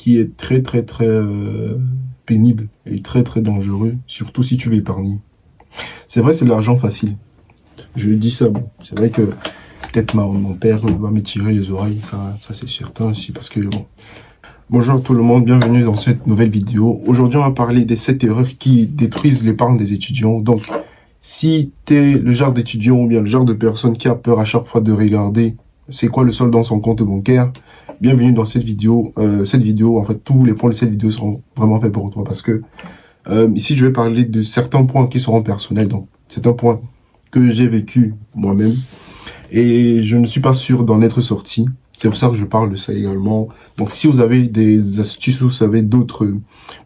qui est très pénible et très dangereux, surtout si tu veux épargner. C'est vrai, c'est de l'argent facile. Je dis ça, bon, c'est vrai que peut-être mon père va me tirer les oreilles, ça c'est certain aussi, parce que bon. Bonjour tout le monde, bienvenue dans cette nouvelle vidéo. Aujourd'hui, on va parler des 7 erreurs qui détruisent l'épargne des étudiants. Donc, si tu es le genre d'étudiant ou bien le genre de personne qui a peur à chaque fois de regarder c'est quoi le solde dans son compte bancaire, bienvenue dans cette vidéo. En fait, tous les points de cette vidéo seront vraiment faits pour toi parce que ici, je vais parler de certains points qui seront personnels. Donc, c'est un point que j'ai vécu moi-même et je ne suis pas sûr d'en être sorti. C'est pour ça que je parle de ça également. Donc, si vous avez des astuces, vous savez d'autres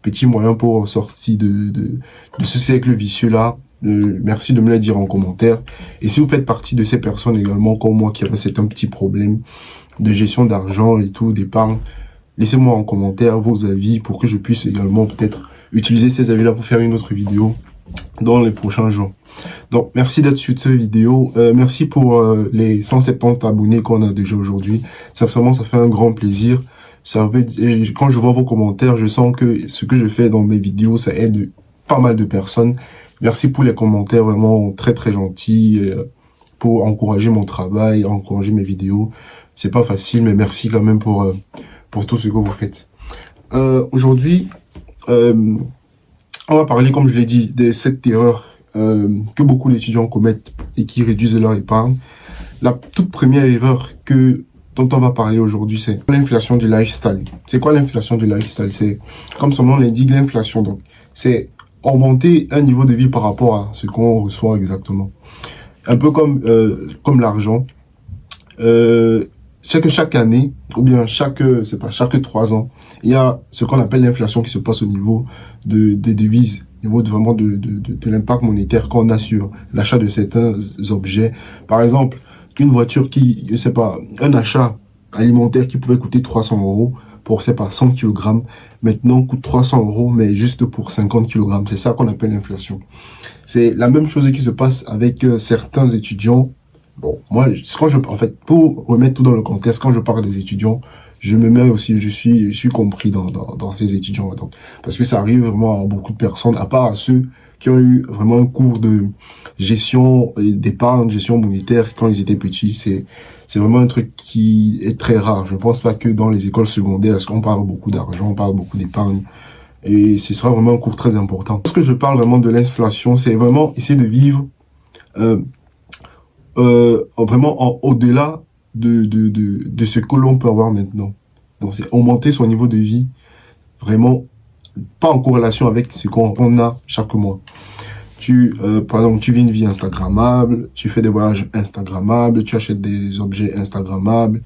petits moyens pour sortir de ce cercle vicieux-là, merci de me le dire en commentaire. Et si vous faites partie de ces personnes également, comme moi, qui avaient un petit problème de gestion d'argent et tout, d'épargne, laissez-moi en commentaire vos avis pour que je puisse également peut-être utiliser ces avis-là pour faire une autre vidéo dans les prochains jours. Donc, merci d'être sur cette vidéo. Merci pour les 170 abonnés qu'on a déjà aujourd'hui. Ça fait un grand plaisir. Quand je vois vos commentaires, je sens que ce que je fais dans mes vidéos, ça aide pas mal de personnes. Merci pour les commentaires vraiment très gentils pour encourager mon travail, encourager mes vidéos. C'est pas facile, mais merci quand même pour tout ce que vous faites. Aujourd'hui, on va parler, comme je l'ai dit, des 7 erreurs que beaucoup d'étudiants commettent et qui réduisent leur épargne. La toute première erreur dont on va parler aujourd'hui, c'est l'inflation du lifestyle. C'est quoi l'inflation du lifestyle? C'est, comme son nom l'indique, l'inflation. Donc, c'est augmenter un niveau de vie par rapport à ce qu'on reçoit exactement. Un peu comme l'argent. C'est que chaque année, ou bien chaque 3 ans, il y a ce qu'on appelle l'inflation qui se passe au niveau des devises, au niveau de l'impact monétaire qu'on a sur l'achat de certains objets. Par exemple, une voiture un achat alimentaire qui pouvait coûter 300 € pour, 100 kg, maintenant coûte 300 €, mais juste pour 50 kg. C'est ça qu'on appelle l'inflation. C'est la même chose qui se passe avec certains étudiants. Bon, moi, en fait, pour remettre tout dans le contexte, quand je parle des étudiants, je me mets aussi, je suis compris dans ces étudiants, donc, parce que ça arrive vraiment à beaucoup de personnes, à part à ceux qui ont eu vraiment un cours de gestion d'épargne, gestion monétaire quand ils étaient petits. C'est vraiment un truc qui est très rare. Je pense pas que dans les écoles secondaires, parce qu'on parle beaucoup d'argent, on parle beaucoup d'épargne, et ce sera vraiment un cours très important. Parce que je parle vraiment de l'inflation, c'est vraiment essayer de vivre vraiment au-delà de ce que l'on peut avoir maintenant. Donc, c'est augmenter son niveau de vie, vraiment pas en corrélation avec ce qu'on a chaque mois. Par exemple, tu vis une vie instagrammable, tu fais des voyages instagrammables, tu achètes des objets instagrammables.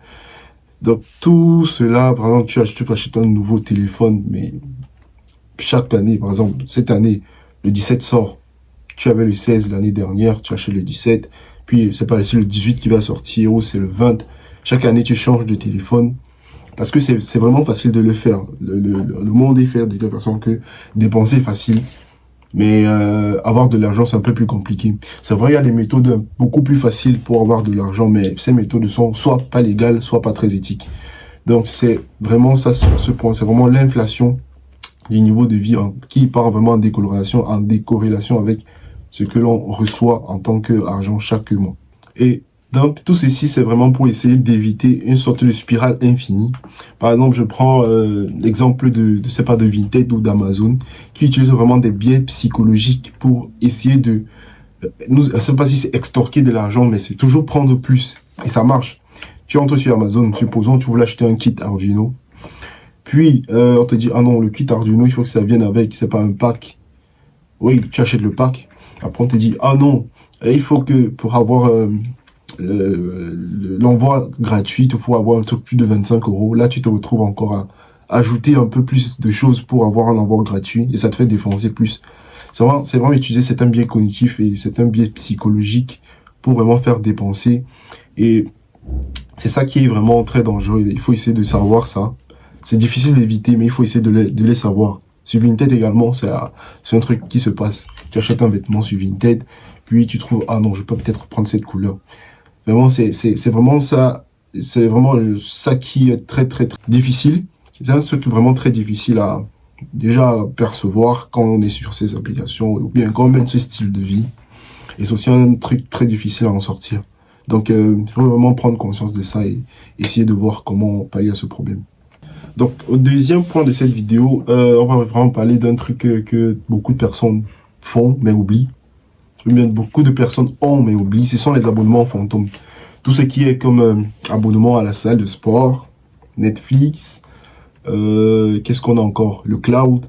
Donc, tout cela, par exemple, tu peux acheter un nouveau téléphone, mais chaque année, par exemple, cette année, le 17 sort. Tu avais le 16 l'année dernière, tu achètes le 17. Puis, c'est pas le 18 qui va sortir ou c'est le 20. Chaque année, tu changes de téléphone. Parce que c'est vraiment facile de le faire. Le monde est fait de telle façon que dépenser est facile. Mais avoir de l'argent, c'est un peu plus compliqué. C'est vrai, il y a des méthodes beaucoup plus faciles pour avoir de l'argent, mais ces méthodes sont soit pas légales, soit pas très éthiques. Donc, c'est vraiment ça sur ce point. C'est vraiment l'inflation du niveau de vie qui part vraiment en décorrélation avec ce que l'on reçoit en tant qu'argent chaque mois. Et donc, tout ceci, c'est vraiment pour essayer d'éviter une sorte de spirale infinie. Par exemple, je prends l'exemple de Vinted ou d'Amazon, qui utilisent vraiment des biais psychologiques pour essayer de... je ne sais pas si c'est extorquer de l'argent, mais c'est toujours prendre plus. Et ça marche. Tu entres sur Amazon, supposons tu voulais acheter un kit Arduino. Puis, on te dit, ah non, le kit Arduino, il faut que ça vienne avec, c'est pas un pack. Oui, tu achètes le pack. Après, on te dit, ah non, il faut que pour avoir l'envoi gratuit, il faut avoir un truc plus de 25 €. Là, tu te retrouves encore à ajouter un peu plus de choses pour avoir un envoi gratuit et ça te fait défoncer plus. C'est vraiment utiliser, c'est un biais cognitif et c'est un biais psychologique pour vraiment faire dépenser. Et c'est ça qui est vraiment très dangereux. Il faut essayer de savoir ça. C'est difficile d'éviter, mais il faut essayer de les savoir. Sur Vinted également, c'est un truc qui se passe. Tu achètes un vêtement sur Vinted, puis tu trouves, ah non, je peux peut-être prendre cette couleur. Vraiment, c'est vraiment ça qui est très difficile, C'est un truc vraiment très difficile à déjà percevoir quand on est sur ces applications ou bien quand on mène ce style de vie. Et c'est aussi un truc très difficile à en sortir. Donc, il faut vraiment prendre conscience de ça et essayer de voir comment pallier à ce problème. Donc, au deuxième point de cette vidéo, on va vraiment parler d'un truc que beaucoup de personnes font mais oublient. Ou bien beaucoup de personnes ont mais oublient. Ce sont les abonnements fantômes. Tout ce qui est comme abonnement à la salle de sport, Netflix, qu'est-ce qu'on a encore? Le cloud.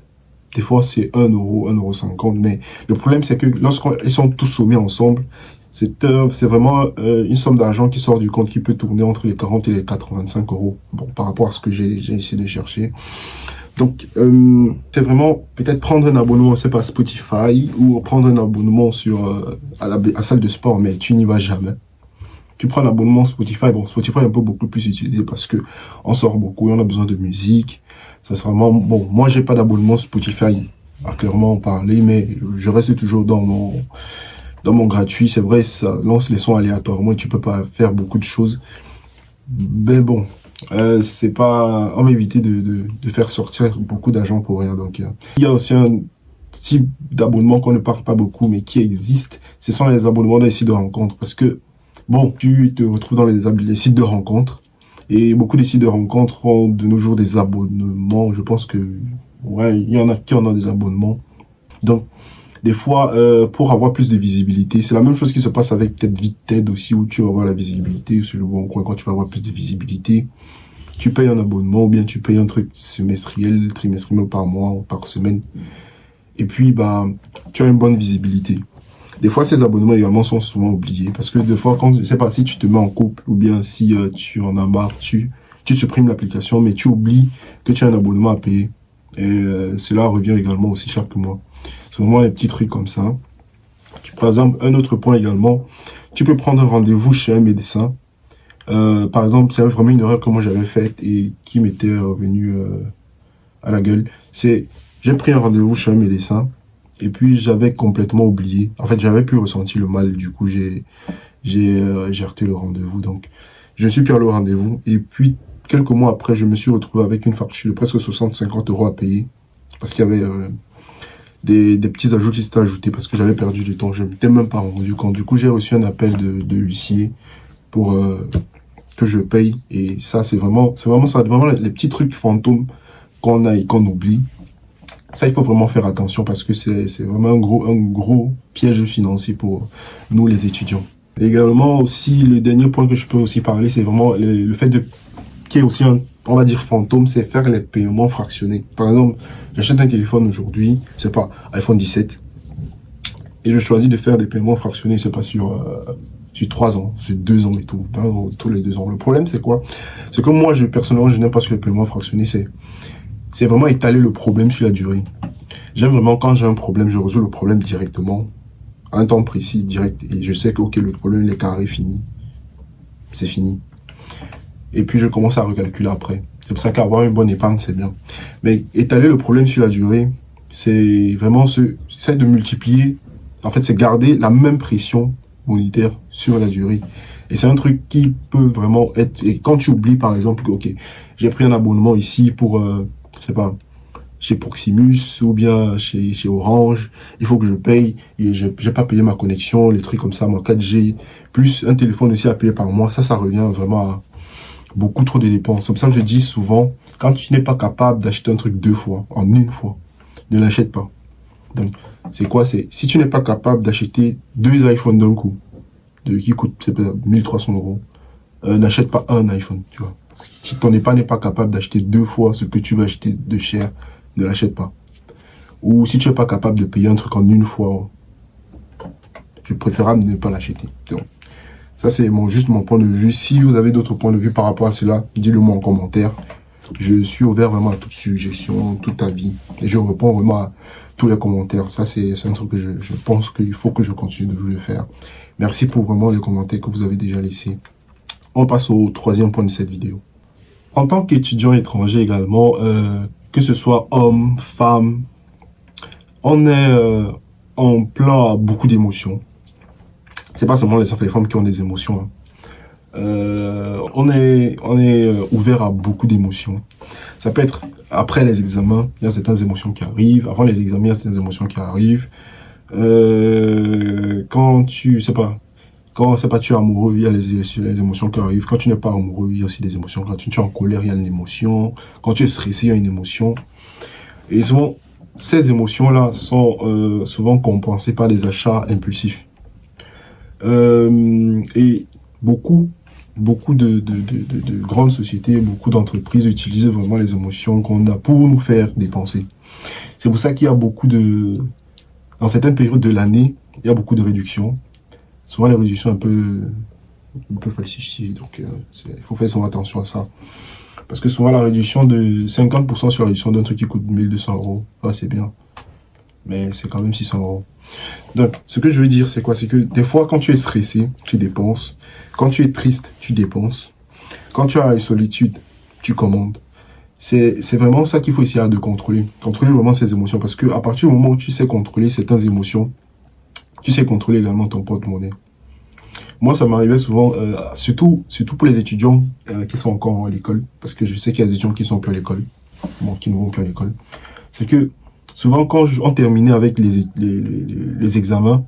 Des fois, c'est 1 euro, 1,50 €. Mais le problème, c'est que lorsqu'ils sont tous sommés ensemble, c'est vraiment une somme d'argent qui sort du compte qui peut tourner entre les 40 et les 85 €. Bon, par rapport à ce que j'ai essayé de chercher. Donc, c'est vraiment peut-être prendre un abonnement, c'est pas Spotify, ou prendre un abonnement à la salle de sport, mais tu n'y vas jamais. Tu prends un abonnement Spotify. Bon, Spotify est un peu beaucoup plus utilisé parce que on sort beaucoup, on a besoin de musique. Ça sera vraiment bon. Moi, j'ai pas d'abonnement Spotify à clairement parler, mais je reste toujours dans mon gratuit. C'est vrai, ça lance les sons aléatoirement et tu peux pas faire beaucoup de choses. Mais bon, c'est pas. On va éviter de faire sortir beaucoup d'argent pour rien. Donc, il y a aussi un type d'abonnement qu'on ne parle pas beaucoup, mais qui existe. Ce sont les abonnements des sites de rencontres parce que bon, tu te retrouves dans les sites de rencontres et beaucoup de sites de rencontres ont de nos jours des abonnements. Je pense que, ouais, il y en a qui en ont des abonnements. Donc, des fois, pour avoir plus de visibilité, c'est la même chose qui se passe avec peut-être Vinted aussi, où tu vas avoir la visibilité sur le bon coin. Quand tu vas avoir plus de visibilité, tu payes un abonnement ou bien tu payes un truc semestriel, trimestriel, par mois ou par semaine. Et puis, bah, tu as une bonne visibilité. Des fois, ces abonnements également sont souvent oubliés parce que des fois, quand je sais pas si tu te mets en couple ou bien si tu en as marre, tu supprimes l'application, mais tu oublies que tu as un abonnement à payer. Et cela revient également aussi chaque mois. C'est vraiment les petits trucs comme ça. Par exemple, un autre point également, tu peux prendre un rendez-vous chez un médecin. Par exemple, c'est vraiment une erreur que moi j'avais faite et qui m'était revenue à la gueule. J'ai pris un rendez-vous chez un médecin. Et puis, j'avais complètement oublié. En fait, j'avais plus ressenti le mal. Du coup, j'ai raté le rendez-vous. Donc, je suis plus allé au rendez-vous. Et puis, quelques mois après, je me suis retrouvé avec une facture de presque 60-50 € à payer. Parce qu'il y avait des petits ajouts qui s'étaient ajoutés parce que j'avais perdu du temps. Je ne m'étais même pas rendu compte. Du coup, j'ai reçu un appel de l'huissier pour que je paye. Et ça, c'est vraiment ça. Vraiment les petits trucs fantômes qu'on a et qu'on oublie. Ça, il faut vraiment faire attention parce que c'est vraiment un gros piège financier pour nous, les étudiants. Également, aussi, le dernier point que je peux aussi parler, c'est vraiment le fait qu'il y ait aussi on va dire fantôme, c'est faire les paiements fractionnés. Par exemple, j'achète un téléphone aujourd'hui, c'est pas iPhone 17, et je choisis de faire des paiements fractionnés, c'est pas sur 3 ans, sur 2 ans et tout, 20 € tous les 2 ans. Le problème, c'est quoi? C'est que moi, personnellement, je n'aime pas sur les paiements fractionnés, c'est vraiment étaler le problème sur la durée. J'aime vraiment quand j'ai un problème, je résous le problème directement, à un temps précis, direct. Et je sais que ok, le problème, il est carré, fini. C'est fini. Et puis je commence à recalculer après. C'est pour ça qu'avoir une bonne épargne, c'est bien. Mais étaler le problème sur la durée, c'est vraiment c'est de multiplier. En fait, c'est garder la même pression monétaire sur la durée. Et c'est un truc qui peut vraiment être... Et quand tu oublies, par exemple, que ok, j'ai pris un abonnement ici pour... je sais pas, chez Proximus ou bien chez Orange, il faut que je paye, et j'ai pas payé ma connexion, les trucs comme ça, mon 4G, plus un téléphone aussi à payer par mois, ça revient vraiment à beaucoup trop de dépenses. C'est pour ça que je dis souvent, quand tu n'es pas capable d'acheter un truc 2 fois, en une fois, ne l'achète pas. Donc, c'est quoi? Si tu n'es pas capable d'acheter 2 iPhones d'un coup, qui coûtent peut-être 1300 €, n'achète pas un iPhone, tu vois. Si ton épargne n'est pas capable d'acheter 2 fois ce que tu veux acheter de cher, ne l'achète pas. Ou si tu n'es pas capable de payer un truc en une fois, tu préfères ne pas l'acheter. Donc, ça, c'est juste mon point de vue. Si vous avez d'autres points de vue par rapport à cela, dites-le moi en commentaire. Je suis ouvert vraiment à toute suggestion, tout avis. Et je réponds vraiment à tous les commentaires. Ça, c'est un truc que je pense qu'il faut que je continue de le faire. Merci pour vraiment les commentaires que vous avez déjà laissés. On passe au 3e point de cette vidéo. En tant qu'étudiant étranger également, que ce soit homme, femme, on est en plein à beaucoup d'émotions. C'est pas seulement les femmes qui ont des émotions. Hein. On est ouvert à beaucoup d'émotions. Ça peut être après les examens, il y a certaines émotions qui arrivent. Avant les examens, il y a certaines émotions qui arrivent. Quand tu, sais pas, quand c'est pas tu es amoureux, il y a les émotions qui arrivent. Quand tu n'es pas amoureux, il y a aussi des émotions. Quand tu es en colère, il y a une émotion. Quand tu es stressé, il y a une émotion. Et souvent, ces émotions-là sont souvent compensées par des achats impulsifs. Et beaucoup, beaucoup de grandes sociétés, beaucoup d'entreprises utilisent vraiment les émotions qu'on a pour nous faire dépenser. C'est pour ça qu'il y a dans certaines périodes de l'année, il y a beaucoup de réductions. Souvent, les réductions un peu falsifiées. Donc, il faut faire souvent attention à ça. Parce que souvent, la réduction de 50% sur la réduction d'un truc qui coûte 1200 euros, c'est bien. Mais c'est quand même 600 euros. Donc, ce que je veux dire, c'est quoi? C'est que des fois, quand tu es stressé, tu dépenses. Quand tu es triste, tu dépenses. Quand tu as une solitude, tu commandes. C'est vraiment ça qu'il faut essayer de contrôler. Contrôler vraiment ces émotions. Parce que à partir du moment où tu sais contrôler certaines émotions, tu sais contrôler également ton porte-monnaie. Moi, ça m'arrivait souvent, surtout pour les étudiants qui sont encore à l'école. Parce que je sais qu'il y a des étudiants qui sont plus à l'école. Bon, qui ne vont plus à l'école. C'est que souvent, quand on terminait avec les examens,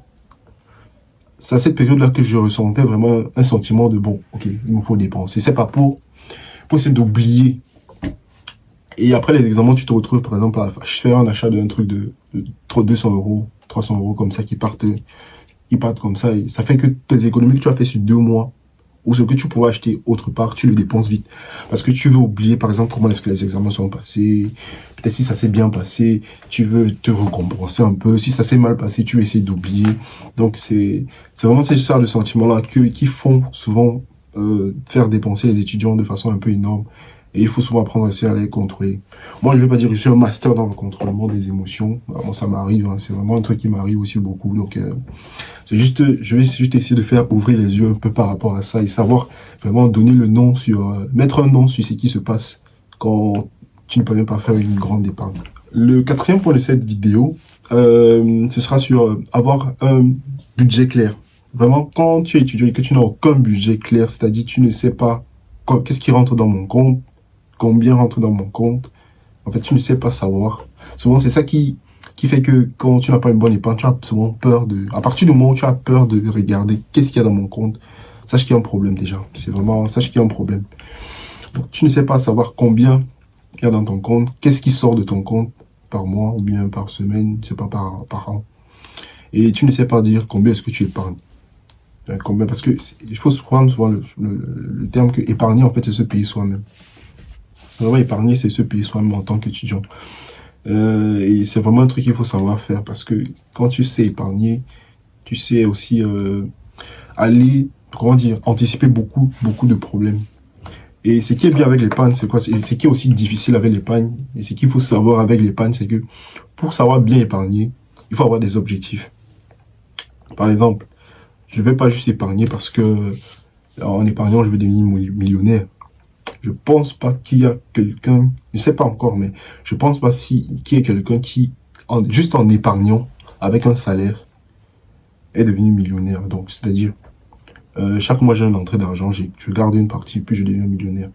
c'est à cette période-là que je ressentais vraiment un sentiment de bon, ok, il me faut dépenser. C'est pas pour essayer d'oublier. Et après les examens, tu te retrouves par exemple à faire un achat d'un truc de 200 euros, 300 euros comme ça qui partent comme ça. Et ça fait que tes économies que tu as fait sur 2 mois, ou ce que tu pourrais acheter autre part, tu le dépenses vite. Parce que tu veux oublier, par exemple, comment est-ce que les examens sont passés. Peut-être si ça s'est bien passé, tu veux te récompenser un peu. Si ça s'est mal passé, tu veux essayer d'oublier. Donc, c'est vraiment ces sortes de sentiments-là qui font souvent faire dépenser les étudiants de façon un peu énorme. Et il faut souvent apprendre à essayer à les contrôler. Moi, je ne vais pas dire que je suis un master dans le contrôlement des émotions. Moi, ça m'arrive. Hein. C'est vraiment un truc qui m'arrive aussi beaucoup. Donc, je vais juste essayer de faire ouvrir les yeux un peu par rapport à ça et savoir vraiment donner le nom mettre un nom sur ce qui se passe quand tu ne peux même pas faire une grande épargne. Le quatrième point de cette vidéo, ce sera sur avoir un budget clair. Vraiment, quand tu es étudiant et que tu n'as aucun budget clair, c'est-à-dire tu ne sais pas qu'est-ce qui rentre dans mon compte, combien rentre dans mon compte, en fait, tu ne sais pas savoir. Souvent, c'est ça qui fait que quand tu n'as pas une bonne épargne, tu as souvent peur à partir du moment où tu as peur de regarder qu'est-ce qu'il y a dans mon compte, sache qu'il y a un problème déjà. C'est vraiment, sache qu'il y a un problème. Donc, tu ne sais pas savoir combien il y a dans ton compte, qu'est-ce qui sort de ton compte par mois ou bien par semaine, je sais pas, par an. Et tu ne sais pas dire combien est-ce que tu épargnes. Combien, parce que il faut se prendre souvent le terme que épargner, en fait, c'est se payer soi-même. Vraiment, épargner, c'est se payer soi-même en tant qu'étudiant. Et c'est vraiment un truc qu'il faut savoir faire parce que quand tu sais épargner, tu sais aussi anticiper beaucoup de problèmes. Et ce qui est bien avec l'épargne, c'est quoi? Ce qui est aussi difficile avec l'épargne, et ce qu'il faut savoir avec l'épargne, c'est que pour savoir bien épargner, il faut avoir des objectifs. Par exemple, je ne vais pas juste épargner parce que en épargnant, je vais devenir millionnaire. Je pense pas qu'il y a quelqu'un, je ne sais pas encore, mais je pense pas qu'il y ait quelqu'un qui, juste en épargnant avec un salaire, est devenu millionnaire. Donc, c'est-à-dire, chaque mois j'ai une entrée d'argent, je garde une partie, puis je deviens millionnaire.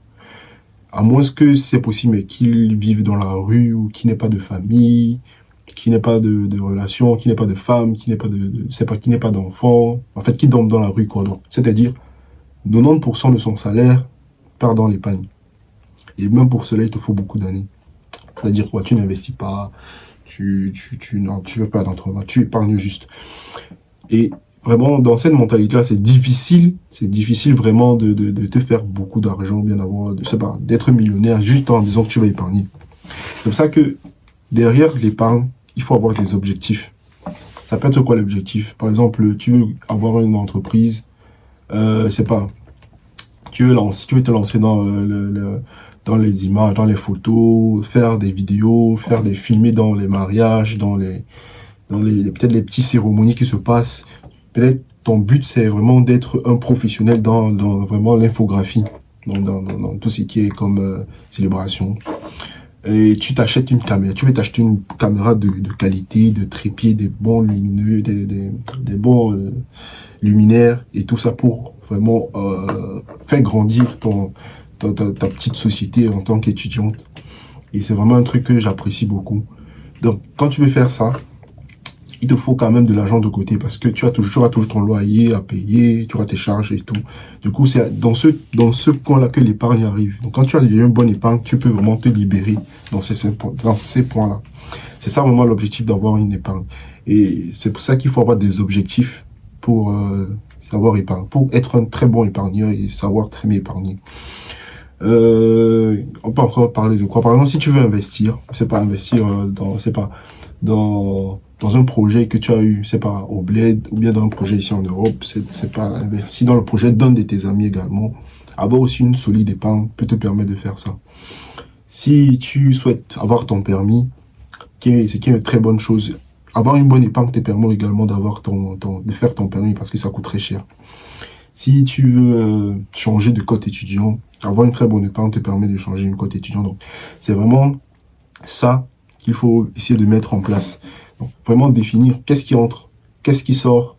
À moins que c'est possible, mais qu'il vive dans la rue ou qu'il n'ait pas de famille, qui n'ait pas de relation, qui n'ait pas de femme, qui n'ait pas qui n'ait pas d'enfant, en fait, qui dorme dans la rue, quoi. Donc, c'est-à-dire, 90% de son salaire part dans l'épargne. Et même pour cela, il te faut beaucoup d'années. C'est-à-dire quoi, tu n'investis pas, tu veux pas d'entreprise, tu épargnes juste. Et vraiment, dans cette mentalité-là, c'est difficile vraiment de te faire beaucoup d'argent, bien avoir, d'être millionnaire juste en disant que tu vas épargner. C'est pour ça que derrière l'épargne, il faut avoir des objectifs. Ça peut être quoi l'objectif? Par exemple, tu veux avoir une entreprise, tu veux te lancer dans les images, dans les photos, faire des vidéos, filmer dans les mariages, peut-être les petites cérémonies qui se passent. Peut-être ton but, c'est vraiment d'être un professionnel dans vraiment l'infographie, dans tout ce qui est comme célébration. Et tu t'achètes une caméra, tu veux t'acheter une caméra de qualité, de trépied, des bons lumineux, des bons luminaires et tout ça pour vraiment faire grandir ta petite société en tant qu'étudiante. Et c'est vraiment un truc que j'apprécie beaucoup. Donc, quand tu veux faire ça, il te faut quand même de l'argent de côté parce que tu auras toujours ton loyer à payer, tu auras tes charges et tout. Du coup, c'est dans ce coin-là que l'épargne arrive. Donc, quand tu as déjà une bonne épargne, tu peux vraiment te libérer dans ces points-là. C'est ça vraiment l'objectif d'avoir une épargne. Et c'est pour ça qu'il faut avoir des objectifs pour savoir épargner, pour être un très bon épargneur et savoir très bien épargner. On peut encore parler de quoi? Par exemple, si tu veux investir, c'est pas investir dans un projet que tu as eu, c'est pas au bled, ou bien dans un projet ici en Europe, c'est pas investir dans le projet d'un de tes amis également. Avoir aussi une solide épargne peut te permettre de faire ça. Si tu souhaites avoir ton permis, ce qui est une très bonne chose, avoir une bonne épargne te permet également d'avoir de faire ton permis parce que ça coûte très cher. Si tu veux changer de code étudiant, avoir une très bonne épargne te permet de changer une code étudiant. Donc, c'est vraiment ça qu'il faut essayer de mettre en place. Donc, vraiment définir qu'est-ce qui entre, qu'est-ce qui sort,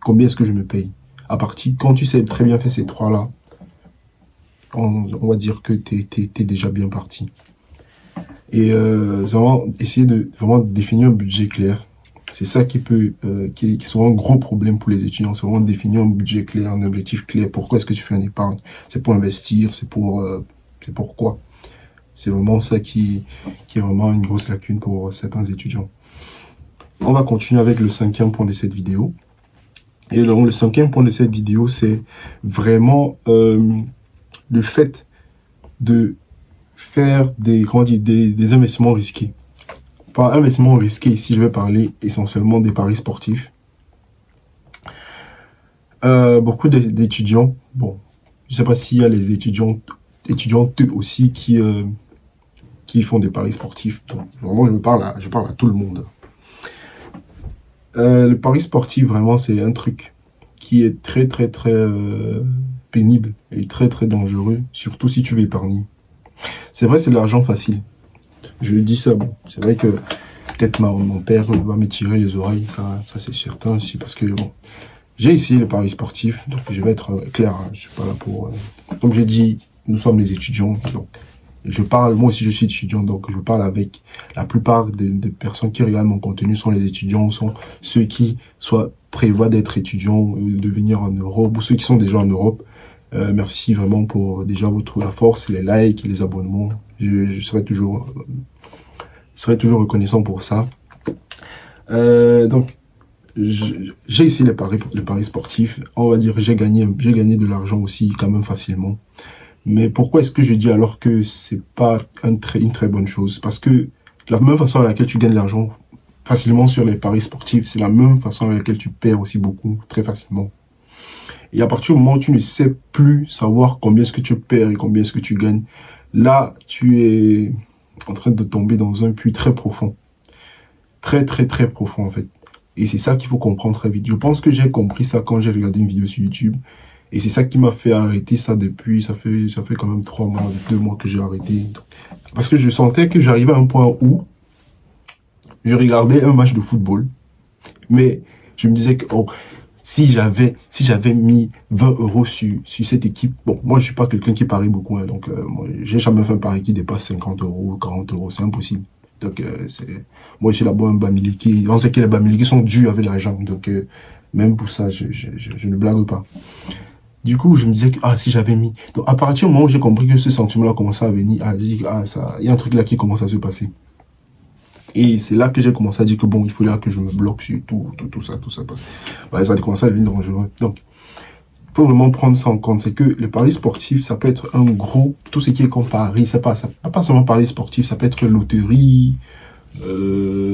combien est-ce que je me paye. À partir, quand tu sais très bien faire ces trois-là, on va dire que t'es déjà bien parti. Et vraiment, essayer de vraiment définir un budget clair. C'est ça qui est souvent un gros problème pour les étudiants. C'est vraiment définir un budget clair, un objectif clair. Pourquoi est-ce que tu fais une épargne? C'est pour investir, c'est pourquoi. C'est vraiment ça qui est vraiment une grosse lacune pour certains étudiants. On va continuer avec le 5e point de cette vidéo. Et le 5e point de cette vidéo, c'est vraiment le fait de faire des investissements risqués. Par investissement risqué, ici, je vais parler essentiellement des paris sportifs. Beaucoup d'étudiants, bon, je ne sais pas s'il y a les étudiantes aussi qui font des paris sportifs. Donc, vraiment, je parle à tout le monde. Le pari sportif, vraiment, c'est un truc qui est très, très, très pénible et très, très dangereux, surtout si tu veux épargner. C'est vrai, c'est de l'argent facile. Je dis ça, bon, c'est vrai que peut-être mon père va me tirer les oreilles, ça c'est certain aussi, parce que bon, j'ai essayé le pari sportif, donc je vais être clair, hein, je suis pas là pour... comme j'ai dit, nous sommes les étudiants, donc moi aussi je suis étudiant, donc je parle avec la plupart des personnes qui regardent mon contenu sont les étudiants, sont ceux qui soit prévoient d'être étudiants, de venir en Europe, ou ceux qui sont déjà en Europe. Merci vraiment pour déjà la force, les likes, les abonnements. Je serai toujours reconnaissant pour ça. Donc, j'ai essayé les paris sportifs. On va dire j'ai gagné de l'argent aussi quand même facilement. Mais pourquoi est-ce que je dis alors que c'est pas une très bonne chose? Parce que la même façon à laquelle tu gagnes de l'argent facilement sur les paris sportifs, c'est la même façon à laquelle tu perds aussi beaucoup, très facilement. Et à partir du moment où tu ne sais plus savoir combien est-ce que tu perds et combien est-ce que tu gagnes, là, tu es en train de tomber dans un puits très profond. Très, très, très profond, en fait. Et c'est ça qu'il faut comprendre très vite. Je pense que j'ai compris ça quand j'ai regardé une vidéo sur YouTube. Et c'est ça qui m'a fait arrêter ça depuis, ça fait quand même 3 mois, 2 mois que j'ai arrêté. Parce que je sentais que j'arrivais à un point où je regardais un match de football, mais je me disais que, oh, si j'avais mis 20 € sur cette équipe, bon, moi je suis pas quelqu'un qui parie beaucoup, hein, donc moi j'ai jamais fait un pari qui dépasse 50 €, 40 €, c'est impossible. Donc moi je suis là-bas un Bamileke, on sait que les Bamileke sont dus avec l'argent, donc même pour ça je ne blague pas. Du coup je me disais que si j'avais mis, donc à partir du moment où j'ai compris que ce sentiment-là commençait à venir, j'ai dit il y a un truc là qui commence à se passer. Et c'est là que j'ai commencé à dire que bon, il faut là que je me bloque sur tout ça. Bah, ça a commencé à devenir dangereux. Donc, il faut vraiment prendre ça en compte. C'est que le pari sportif, ça peut être un gros, tout ce qui est comme pari, ça pas seulement pari sportif, ça peut être loterie,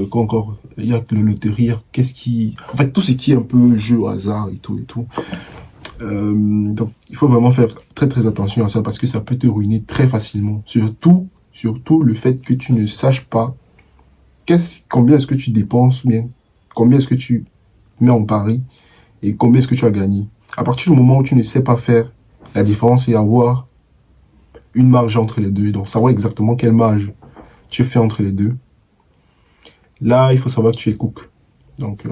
quoi encore, il y a le loterie, en fait, tout ce qui est un peu jeu au hasard et tout. Donc, il faut vraiment faire très très attention à ça parce que ça peut te ruiner très facilement. Surtout le fait que tu ne saches pas combien est-ce que tu dépenses, bien, combien est-ce que tu mets en pari et combien est-ce que tu as gagné. À partir du moment où tu ne sais pas faire la différence et avoir une marge entre les deux, donc savoir exactement quelle marge tu fais entre les deux, là, il faut savoir que tu es cook. Donc,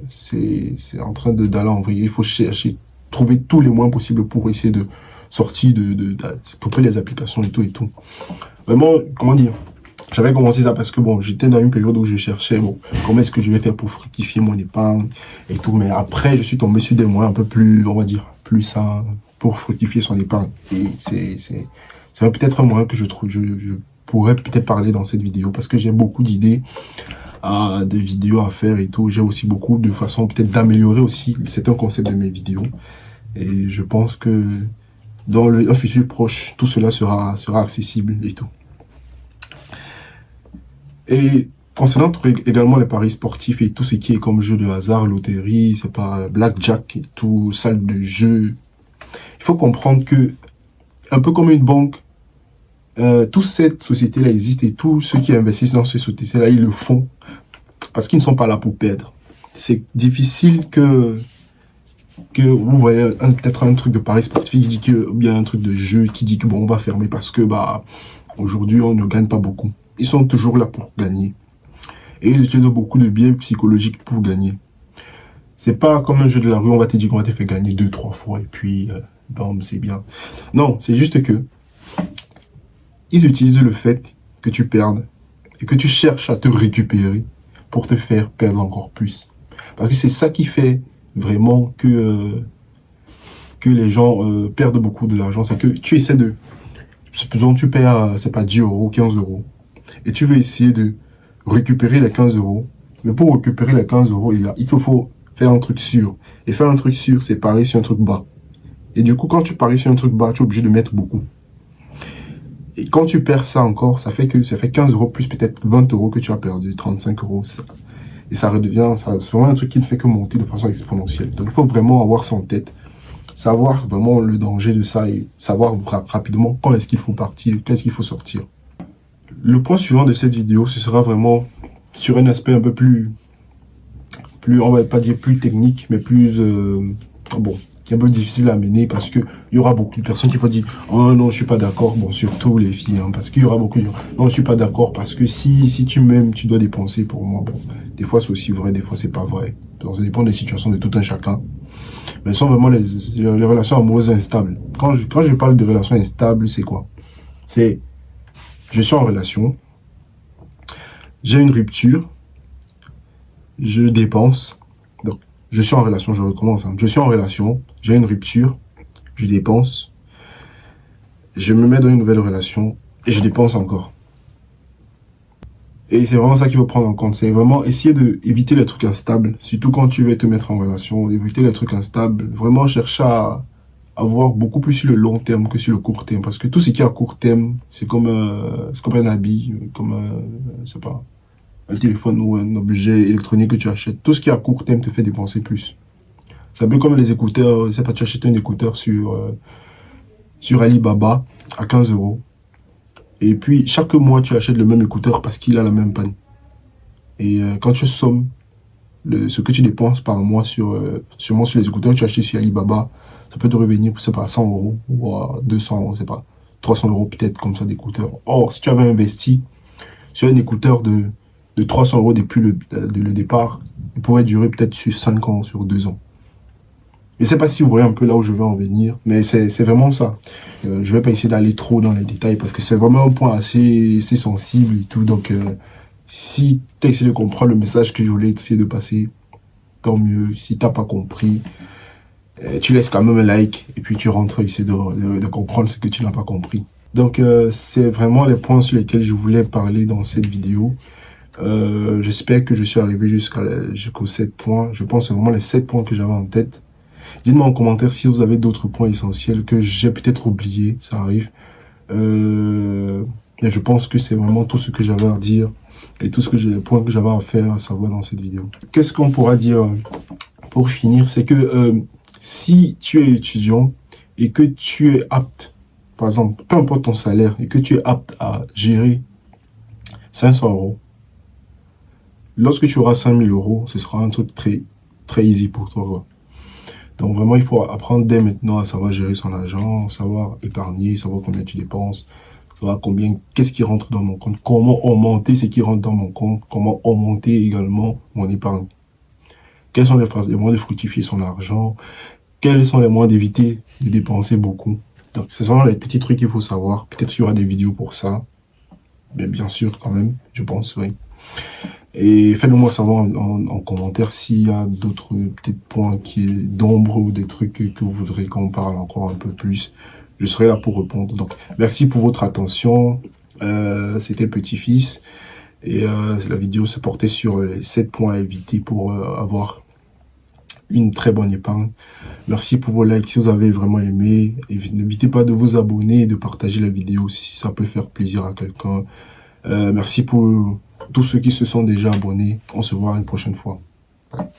c'est en train d'aller en vrille. Il faut chercher trouver tous les moyens possibles pour essayer de sortir de couper les applications et tout et tout. Vraiment, comment dire, j'avais commencé ça parce que bon, j'étais dans une période où je cherchais, bon, comment est-ce que je vais faire pour fructifier mon épargne et tout. Mais après, je suis tombé sur des moyens un peu plus, on va dire, plus sains pour fructifier son épargne. Et c'est peut-être un moyen que je trouve, je pourrais peut-être parler dans cette vidéo parce que j'ai beaucoup d'idées, de vidéos à faire et tout. J'ai aussi beaucoup de façons peut-être d'améliorer aussi certains concepts de mes vidéos. Et je pense que dans un futur proche, tout cela sera accessible et tout. Et concernant également les paris sportifs et tout ce qui est comme jeu de hasard, loterie, c'est pas blackjack et tout, salle de jeu, il faut comprendre que, un peu comme une banque, toute cette société-là existe et tous ceux qui investissent dans ces sociétés-là, ils le font parce qu'ils ne sont pas là pour perdre. C'est difficile que vous voyez peut-être un truc de paris sportif qui dit que, ou bien un truc de jeu qui dit que bon, on va fermer parce que bah aujourd'hui on ne gagne pas beaucoup. Ils sont toujours là pour gagner. Et ils utilisent beaucoup de biais psychologiques pour gagner. C'est pas comme un jeu de la rue, on va te dire qu'on va te faire gagner 2-3 fois et puis bon, c'est bien. Non, c'est juste que ils utilisent le fait que tu perdes et que tu cherches à te récupérer pour te faire perdre encore plus. Parce que c'est ça qui fait vraiment que les gens perdent beaucoup de l'argent. C'est que tu essaies de... Supposons tu perds, c'est pas 10 euros, 15 euros. Et tu veux essayer de récupérer les 15 euros. Mais pour récupérer les 15 euros, il faut faire un truc sûr. Et faire un truc sûr, c'est parier sur un truc bas. Et du coup, quand tu paries sur un truc bas, tu es obligé de mettre beaucoup. Et quand tu perds ça encore, ça fait 15 euros plus peut-être 20 euros que tu as perdu, 35 euros. Et ça redevient, c'est vraiment un truc qui ne fait que monter de façon exponentielle. Donc il faut vraiment avoir ça en tête, savoir vraiment le danger de ça et savoir rapidement quand est-ce qu'il faut partir, quand est-ce qu'il faut sortir. Le point suivant de cette vidéo, ce sera vraiment sur un aspect un peu plus on va pas dire plus technique, mais plus, bon, qui est un peu difficile à mener parce que il y aura beaucoup de personnes qui vont dire « Oh non, je suis pas d'accord », bon, surtout les filles, hein, parce qu'il y aura beaucoup de « Non, je suis pas d'accord parce que si tu m'aimes, tu dois dépenser pour moi ». Bon, des fois c'est aussi vrai, des fois c'est pas vrai. Donc ça dépend des situations de tout un chacun. Mais ce sont vraiment les relations amoureuses instables. Quand je parle de relations instables, c'est quoi? C'est, je suis en relation, j'ai une rupture, je dépense. Donc, je suis en relation, je recommence. Hein. Je suis en relation, j'ai une rupture, je dépense, je me mets dans une nouvelle relation et je dépense encore. Et c'est vraiment ça qu'il faut prendre en compte. C'est vraiment essayer d'éviter les trucs instables, surtout quand tu veux te mettre en relation, éviter les trucs instables. Vraiment chercher à avoir beaucoup plus sur le long terme que sur le court terme. Parce que tout ce qui est à court terme, c'est comme un habit, comme, je sais pas, un téléphone ou un objet électronique que tu achètes. Tout ce qui est à court terme te fait dépenser plus. C'est un peu comme les écouteurs. Je sais pas, tu achètes un écouteur sur Alibaba à 15 euros. Et puis, chaque mois, tu achètes le même écouteur parce qu'il a la même panne. Et quand tu sommes ce que tu dépenses par mois sûrement sur les écouteurs que tu achètes sur Alibaba, ça peut te revenir, c'est pas 100 euros ou à 200 euros, c'est pas 300 euros peut-être comme ça d'écouteurs. Or, si tu avais investi sur un écouteur de 300 euros depuis le départ, il pourrait durer peut-être sur 5 ans, sur 2 ans. Je ne sais pas si vous voyez un peu là où je veux en venir, mais c'est vraiment ça. Je ne vais pas essayer d'aller trop dans les détails parce que c'est vraiment un point assez sensible et tout. Donc, si tu as essayé de comprendre le message que je voulais essayer de passer, tant mieux. Si tu n'as pas compris, tu laisses quand même un like et puis tu rentres essayer de comprendre ce que tu n'as pas compris. Donc, c'est vraiment les points sur lesquels je voulais parler dans cette vidéo. J'espère que je suis arrivé jusqu'aux 7 points. Je pense que c'est vraiment les 7 points que j'avais en tête. Dites-moi en commentaire si vous avez d'autres points essentiels que j'ai peut-être oubliés, ça arrive. Mais je pense que c'est vraiment tout ce que j'avais à dire et les points que j'avais à faire, à savoir dans cette vidéo. Qu'est-ce qu'on pourra dire pour finir? C'est que si tu es étudiant et que tu es apte, par exemple, peu importe ton salaire, et que tu es apte à gérer 500 euros, lorsque tu auras 5000 euros, ce sera un truc très, très easy pour toi, quoi. Donc vraiment, il faut apprendre dès maintenant à savoir gérer son argent, savoir épargner, savoir combien tu dépenses, savoir qu'est-ce qui rentre dans mon compte, comment augmenter ce qui rentre dans mon compte, comment augmenter également mon épargne. Quels sont les moyens de fructifier son argent, Quels sont les moyens d'éviter de dépenser beaucoup? Donc, ce sont les petits trucs qu'il faut savoir. Peut-être qu'il y aura des vidéos pour ça. Mais bien sûr, quand même, je pense, oui. Et faites-le moi savoir en commentaire s'il y a d'autres peut-être points d'ombre ou des trucs que vous voudrez qu'on parle encore un peu plus. Je serai là pour répondre. Donc, merci pour votre attention. C'était Petit-Fils. Et la vidéo se portait sur les 7 points à éviter pour avoir une très bonne épargne. Merci pour vos likes si vous avez vraiment aimé. Et n'hésitez pas de vous abonner et de partager la vidéo si ça peut faire plaisir à quelqu'un. Merci pour tous ceux qui se sont déjà abonnés. On se voit une prochaine fois. Bye.